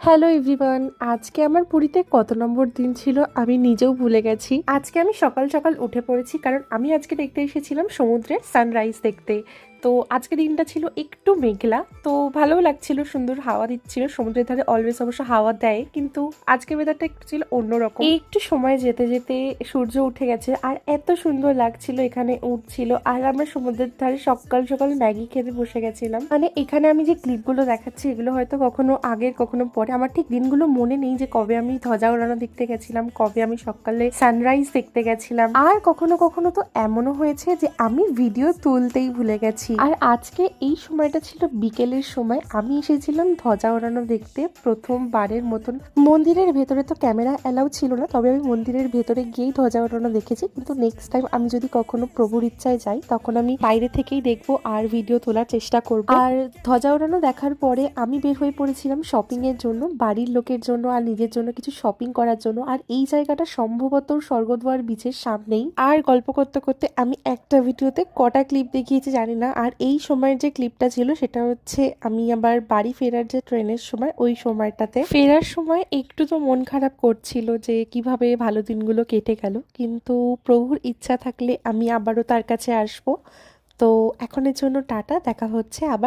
Hello everyone, আজকে আমার পুরীতে কত নম্বর দিন ছিল আমি নিজেও ভুলে গেছি। আজকে আমি সকাল সকাল উঠে পড়েছি, কারণ আমি আজকে দেখতে এসেছিলাম সমুদ্রের সানরাইজ দেখতে। তো আজকে দিনটা ছিল একটু মেঘলা, তো ভালোও লাগছিল, সুন্দর হাওয়া দিচ্ছিল। সমুদ্রের ধারে অলওয়েজ অবশ্য হাওয়া দেয়, কিন্তু আজকে ওয়েদারটা একটু ছিল অন্যরকম। একটু সময় যেতে যেতে সূর্য উঠে গেছে, আর এত সুন্দর লাগছিল, এখানে উঠছিল। আর আমরা সমুদ্রের ধারে সকাল সকাল ম্যাগি খেতে বসে গেছিলাম। মানে এখানে আমি যে ক্লিপগুলো দেখাচ্ছি এগুলো হয়তো কখনো আগের কখনো পরে, আমার ঠিক দিনগুলো মনে নেই যে কবে আমি ধ্বজা ওড়ানো দেখতে গেছিলাম, কবে আমি সকালে সানরাইজ দেখতে গেছিলাম। আর কখনো কখনো তো এমনও হয়েছে যে আমি ভিডিও তুলতেই ভুলে গেছি। আর আজকে এই সময়টা ছিল বিকেলের সময়, আমি এসেছিলাম ধ্বজা ওড়ানো দেখতে প্রথমবারের মতন। মন্দিরের ভেতরে তো ক্যামেরা অ্যালাউ ছিল না, তবে আমি মন্দিরের ভেতরে গিয়েই ধ্বজা ওড়ানো দেখেছি। কিন্তু নেক্সট টাইম আমি যদি কখনো প্রভুর ইচ্ছায় যাই, তখন আমি বাইরে থেকেই দেখবো আর ভিডিও তোলার চেষ্টা করবো। আর ধ্বজা ওড়ানো দেখার পরে আমি বের হয়ে পড়েছিলাম শপিং এর জন্য, বাড়ির লোকের জন্য আর নিজের জন্য কিছু শপিং করার জন্য। আর এই জায়গাটা সম্ভবত স্বর্গদ্বার বিচের সামনেই। আর গল্প করতে করতে আমি একটা ভিডিওতে কটা ক্লিপ দেখিয়েছি জানি না। আর এই সময়ের যে ক্লিপটা ছিল সেটা হচ্ছে আমি আবার বাড়ি ফেরার যে ট্রেনের সময়, ওই সময়টাতে ফেরার সময় একটু তো মন খারাপ করছিল যে কিভাবে ভালো দিনগুলো কেটে গেল, কিন্তু প্রভুর ইচ্ছা থাকলে আমি আবারও তার কাছে আসবো। তো এখনের জন্য টাটা, দেখা হচ্ছে আবার।